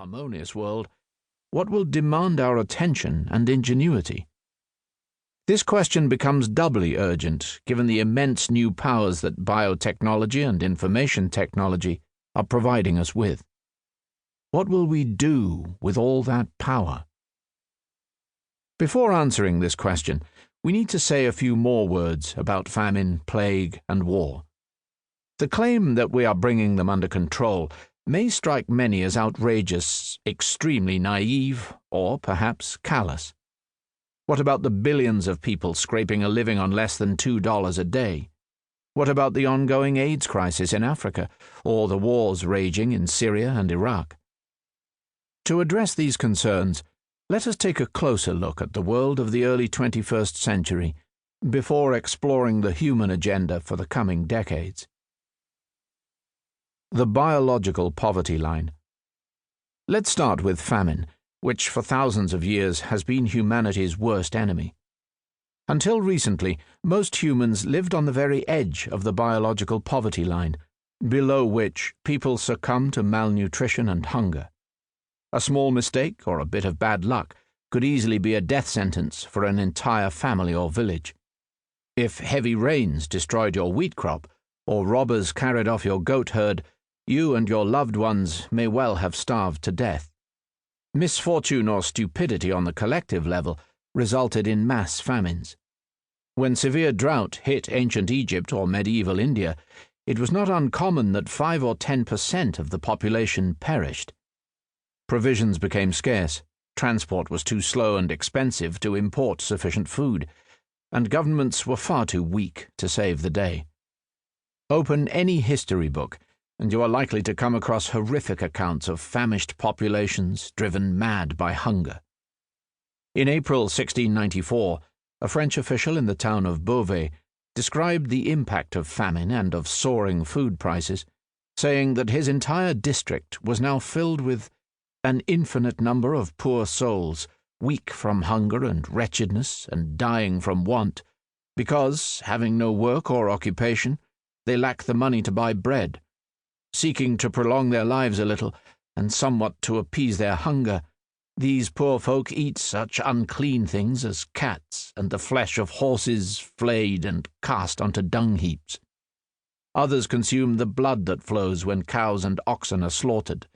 harmonious world, what will demand our attention and ingenuity? This question becomes doubly urgent given the immense new powers that biotechnology and information technology are providing us with. What will we do with all that power? Before answering this question, we need to say a few more words about famine, plague, and war. The claim that we are bringing them under control may strike many as outrageous, extremely naive, or perhaps callous. What about the billions of people scraping a living on less than $2 a day? What about the ongoing AIDS crisis in Africa, or the wars raging in Syria and Iraq? To address these concerns, let us take a closer look at the world of the early 21st century before exploring the human agenda for the coming decades. The biological poverty line. Let's start with famine, which for thousands of years has been humanity's worst enemy. Until recently, most humans lived on the very edge of the biological poverty line, below which people succumb to malnutrition and hunger. A small mistake or a bit of bad luck could easily be a death sentence for an entire family or village. If heavy rains destroyed your wheat crop, or robbers carried off your goat herd, you and your loved ones may well have starved to death. Misfortune or stupidity on the collective level resulted in mass famines. When severe drought hit ancient Egypt or medieval India, it was not uncommon that 5 or 10% of the population perished. Provisions became scarce, transport was too slow and expensive to import sufficient food, and governments were far too weak to save the day. Open any history book, and you are likely to come across horrific accounts of famished populations driven mad by hunger. In April 1694, a French official in the town of Beauvais described the impact of famine and of soaring food prices, saying that his entire district was now filled with an infinite number of poor souls, weak from hunger and wretchedness and dying from want, because, having no work or occupation, they lack the money to buy bread. Seeking to prolong their lives a little, and somewhat to appease their hunger, these poor folk eat such unclean things as cats and the flesh of horses flayed and cast onto dung heaps. Others consume the blood that flows when cows and oxen are slaughtered,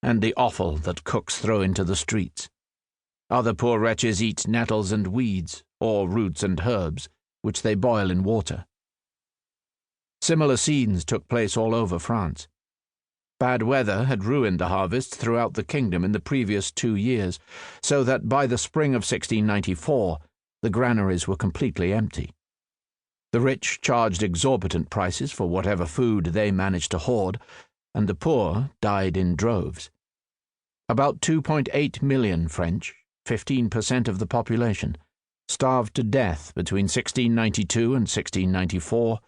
and the offal that cooks throw into the streets. Other poor wretches eat nettles and weeds, or roots and herbs, which they boil in water. Similar scenes took place all over France. Bad weather had ruined the harvests throughout the kingdom in the previous 2 years, so that by the spring of 1694 the granaries were completely empty. The rich charged exorbitant prices for whatever food they managed to hoard, and the poor died in droves. About 2.8 million French, 15% of the population, starved to death between 1692 and 1694,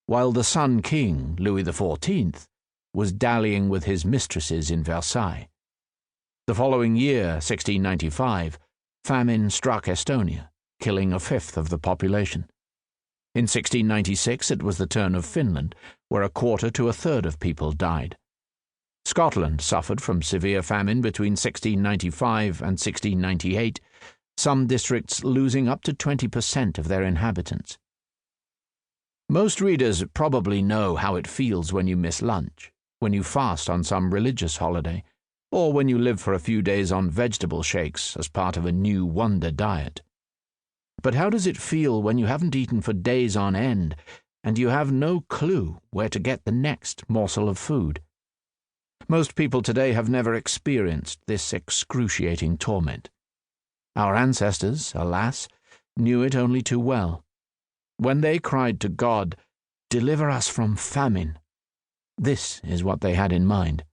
while the Sun King, Louis XIV, was dallying with his mistresses in Versailles. The following year, 1695, famine struck Estonia, killing a fifth of the population. In 1696 it was the turn of Finland, where a quarter to a third of people died. Scotland suffered from severe famine between 1695 and 1698, some districts losing up to 20% of their inhabitants. Most readers probably know how it feels when you miss lunch, when you fast on some religious holiday, or when you live for a few days on vegetable shakes as part of a new wonder diet. But how does it feel when you haven't eaten for days on end, and you have no clue where to get the next morsel of food? Most people today have never experienced this excruciating torment. Our ancestors, alas, knew it only too well. When they cried to God, "Deliver us from famine," this is what they had in mind.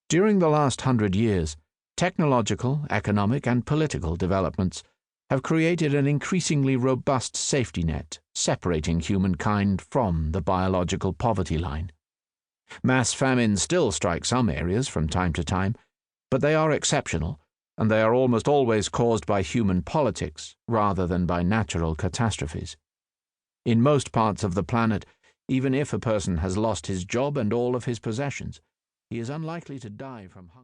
During the last 100 years, technological, economic, and political developments have created an increasingly robust safety net separating humankind from the biological poverty line. Mass famines still strike some areas from time to time, but they are exceptional, and they are almost always caused by human politics rather than by natural catastrophes. In most parts of the planet, even if a person has lost his job and all of his possessions, he is unlikely to die from hunger.